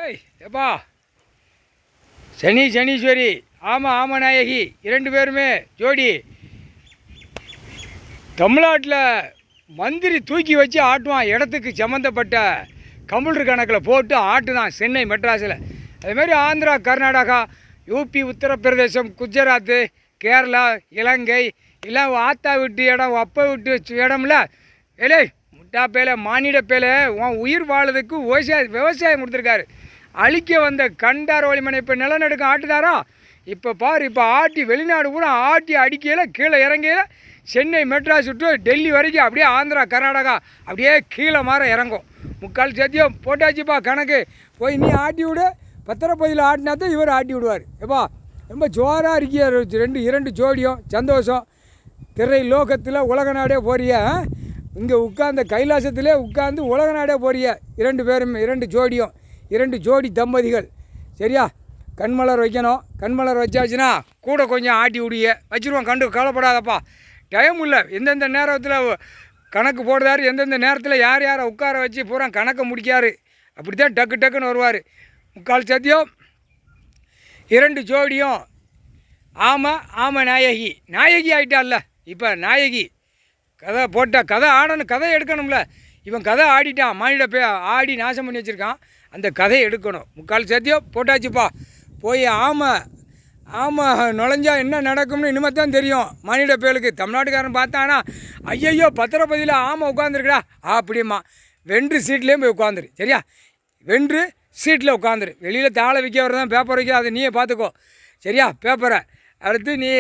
ஏய் எப்பா சனீஸ்வரி ஆமநாயகி 2 பேருமே ஜோடி. தமிழ்நாட்டில் மந்திரி தூக்கி வச்சு ஆட்டுவான், இடத்துக்கு சம்மந்தப்பட்ட கம்ப்யூட்டர் கணக்கில் போட்டு ஆட்டுதான் சென்னை மெட்ராஸில். அதுமாரி ஆந்திரா, கர்நாடகா, யூபி, உத்தரப்பிரதேசம், குஜராத்து, கேரளா, இலங்கை எல்லாம் ஆத்தா விட்டு இடம், அப்பா விட்டு இடம்ல. ஏலே முட்டா பேல, மானிட பேல, உன் உயிர் வாழறதுக்கு விவசாயம் கொடுத்துருக்காரு. அழிக்க வந்த கண்டார் வழிமனை இப்போ நிலநடுக்கம் ஆட்டுதாரா? இப்போ பாரு, இப்போ ஆட்டி வெளிநாடு கூட ஆட்டி அடிக்கையில் கீழே இறங்கையில் சென்னை மெட்ராஸ் விட்டு டெல்லி வரைக்கும் அப்படியே ஆந்திரா, கர்நாடகா அப்படியே கீழே மாற இறங்கும். முக்கால் சத்தியம் போட்டாச்சுப்பா கணக்கு. போய் நீ ஆட்டி விடு, பத்திரப்பதியில் ஆட்டினா தான் இவர் ஆட்டி விடுவார். எப்பா ரொம்ப ஜோராக இருக்கியார். 2 ஜோடியும் சந்தோஷம். திரை லோகத்தில் உலக நாடே போறிய, இங்கே உட்கார்ந்த கைலாசத்திலே உட்கார்ந்து உலக நாடே போறிய 2 பேரும், 2 ஜோடியும், 2 ஜோடி தம்பதிகள். சரியா? கண்மலர் வைக்கணும். கண்மலர் வச்சாச்சுன்னா கூட கொஞ்சம் ஆட்டி விடிய வச்சுருவோம். கவலைப்படாதப்பா. டைம் இல்லை. எந்தெந்த நேரத்தில் கணக்கு போடுறாரு, எந்தெந்த நேரத்தில் யாரை உட்கார வச்சு பூரா கணக்கை முடிக்காரு. அப்படி தான் டக்குன்னு வருவார். முக்கால் சத்தியம் 2 ஜோடியும் நாயகி ஆகிட்டால்ல. இப்போ நாயகி கதை போட்டால் கதை ஆடணும், கதை எடுக்கணும்ல. இவன் கதை ஆடிட்டான், மானிட ஆடி நாசம் பண்ணி வச்சுருக்கான். அந்த கதையை எடுக்கணும். முக்கால் சத்தியம் போட்டாச்சுப்பா. போய் நுழைஞ்சா என்ன நடக்கும்னு இனிமேல் தான் தெரியும் மானிட பேலுக்கு. தமிழ்நாட்டுக்காரன் பார்த்தானா, ஐயையோ பத்திரப்பதியில் உட்காந்துருக்குடா அப்படிமா. வென்று சீட்லேயும் போய் உட்காந்துரு. சரியா? வென்று சீட்டில் உட்காந்துரு. வெளியில் தாளை விற்க தான் பேப்பர் வைக்க, அதை நீயே பார்த்துக்கோ. சரியா? பேப்பரை அடுத்து நீ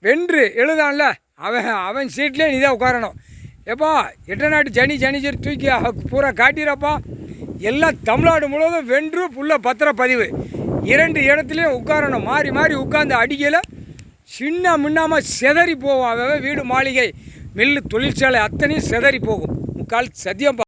வென்று எழுதான்ல, அவன் சீட்லேயே நீ தான் உட்காரணும். எப்பா எட்டநாட்டு சனீஸ்வரி தூக்கி பூரா காட்டிடுறப்பா. எல்லாம் தமிழ்நாடு முழுவதும் வென்று புள்ள பத்திரப்பதிவு 2 இடத்துலையும் உட்காரணும். மாறி உட்காந்து அடிக்கையில் சின்ன முன்னாமல் செதறி போகும். அவன் வீடு, மாளிகை, மில்லு, தொழிற்சாலை அத்தனையும் செதறி போகும். முக்கால் சத்தியம்.